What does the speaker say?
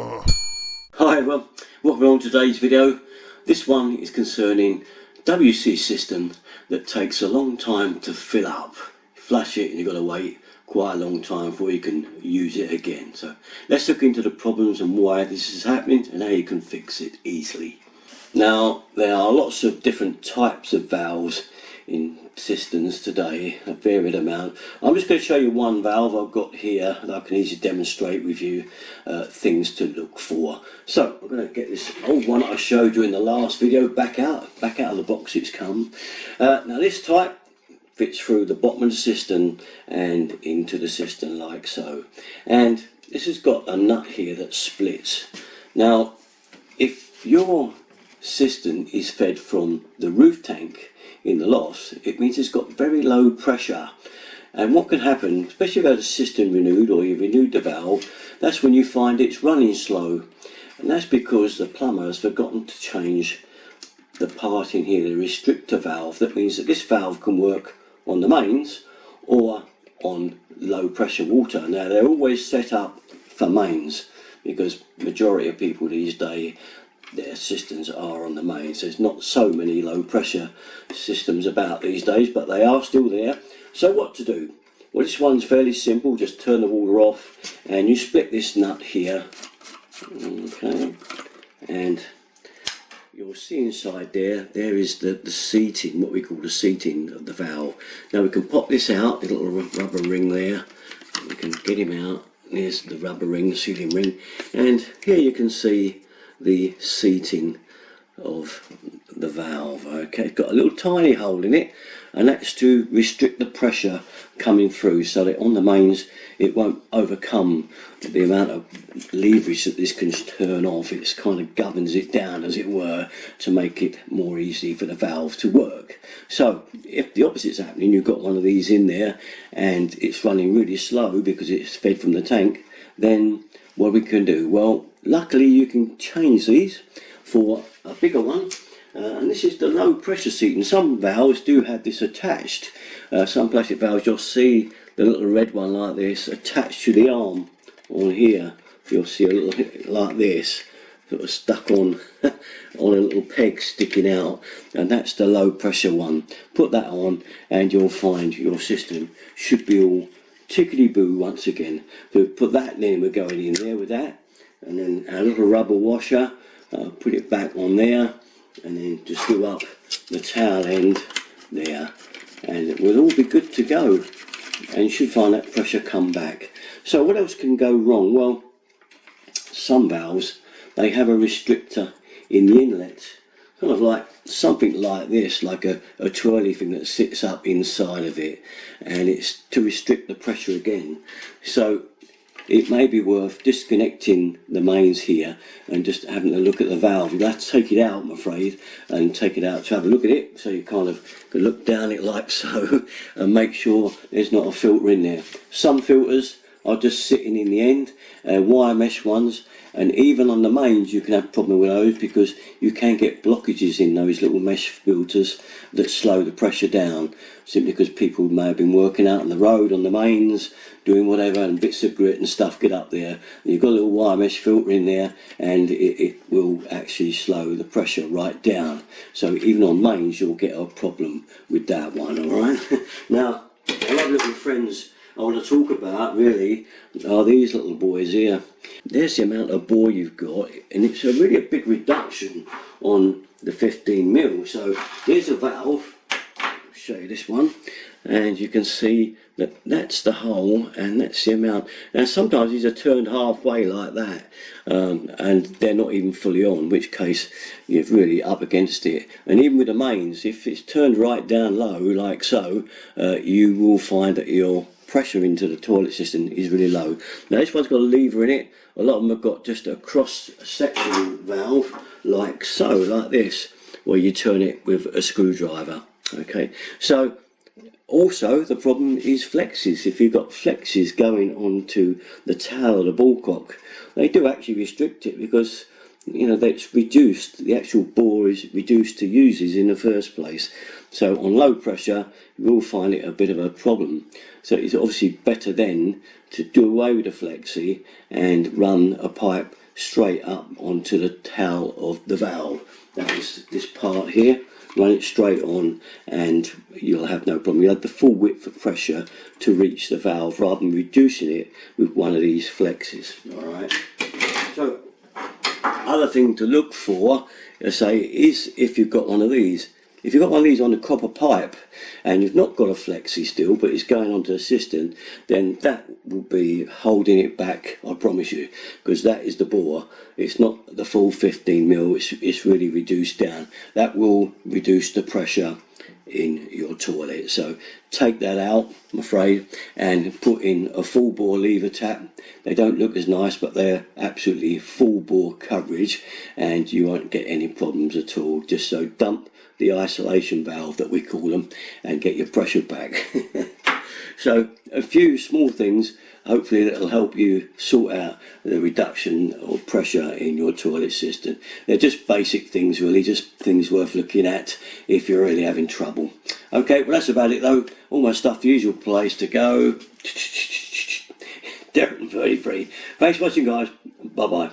Hi everyone, welcome on today's video. This one is concerning WC system that takes a long time to fill up. Flush it and you've got to wait quite a long time before you can use it again. So let's look into the problems and why this is happening and how you can fix it easily. Now there are lots of different types of valves in cisterns today, a varied amount. I'm just going to show you one valve I've got here that I can easily demonstrate with you things to look for. So I'm going to get this old one that I showed you in the last video back out of the box it's come. Now this type fits through the bottom of the cistern and into the cistern like so, and this has got a nut here that splits. Now if your cistern is fed from the roof tank in the loft, it means it's got very low pressure, and what can happen, especially if you have the cistern renewed or you've renewed the valve, that's when you find it's running slow, and that's because the plumber has forgotten to change the part in here, the restrictor valve. That means that this valve can work on the mains or on low pressure water. Now they're always set up for mains because majority of people these days, their cisterns are on the mains. There's not so many low pressure systems about these days, but they are still there. So what to do? Well, this one's fairly simple. Just turn the water off and you split this nut here, okay, and you'll see inside there is the seating, what we call the seating of the valve. Now we can pop this out, the little rubber ring there, we can get him out. There's the rubber ring, the sealing ring, and here you can see the seating of the valve. Okay, it's got a little tiny hole in it, and that's to restrict the pressure coming through so that on the mains it won't overcome the amount of leverage that this can turn off. It kind of governs it down, as it were, to make it more easy for the valve to work. So if the opposite's happening, you've got one of these in there and it's running really slow because it's fed from the tank, then what we can do? Well, luckily you can change these for a bigger one, and this is the low pressure seating. Some valves do have this attached. Some plastic valves, you'll see the little red one like this attached to the arm on here. You'll see a little like this, sort of stuck on on a little peg sticking out, and that's the low pressure one. Put that on and you'll find your system should be all tickety-boo once again. So put that in, we're going in there with that, and then a little rubber washer, put it back on there, and then just do up the towel end there, and it will all be good to go, and you should find that pressure come back. So what else can go wrong? Well, some valves, they have a restrictor in the inlet, kind of like something like this, like a twirly thing that sits up inside of it, and it's to restrict the pressure again. So it may be worth disconnecting the mains here and just having a look at the valve. You'll have to take it out, I'm afraid, and take it out to have a look at it, so you kind of can look down it like so and make sure there's not a filter in there. Some filters are just sitting in the end, wire mesh ones, and even on the mains you can have a problem with those because you can get blockages in those little mesh filters that slow the pressure down, simply because people may have been working out on the road on the mains doing whatever, and bits of grit and stuff get up there, and you've got a little wire mesh filter in there, and it will actually slow the pressure right down. So even on mains you'll get a problem with that one. Alright, now a lot of little friends I want to talk about really are these little boys here. There's the amount of bore you've got, and it's really a big reduction on the 15mm. So here's a valve, I'll show you this one, and you can see that that's the hole and that's the amount. Now sometimes these are turned halfway like that, and they're not even fully on, in which case you're really up against it. And even with the mains, if it's turned right down low like so, you will find that your pressure into the toilet system is really low. Now this one's got a lever in it. A lot of them have got just a cross-sectional valve like so, like this, where you turn it with a screwdriver. Okay, so also the problem is flexes. If you've got flexes going onto the tail of the ballcock, they do actually restrict it because, you know, that's reduced, the actual bore is reduced to uses in the first place. So on low pressure, you will find it a bit of a problem. So it's obviously better then to do away with the flexi and run a pipe straight up onto the tail of the valve. That is this part here. Run it straight on and you'll have no problem. You'll have the full width of pressure to reach the valve rather than reducing it with one of these flexes. Alright. So other thing to look for, I say, is if you've got one of these. If you've got one of these on a copper pipe and you've not got a flexi still, but it's going onto the cistern, then that will be holding it back, I promise you, because that is the bore. It's not the full 15mm, it's really reduced down. That will reduce the pressure in your toilet. So take that out, I'm afraid, and put in a full bore lever tap. They don't look as nice, but they're absolutely full bore coverage and you won't get any problems at all. Just so dump the isolation valve that we call them and get your pressure back. So a few small things hopefully that'll help you sort out the reduction of pressure in your toilet system. They're just basic things really, just things worth looking at if you're really having trouble. Okay, well that's about it though. All my stuff, the usual place to go. Derek 33. Thanks for watching guys. Bye bye.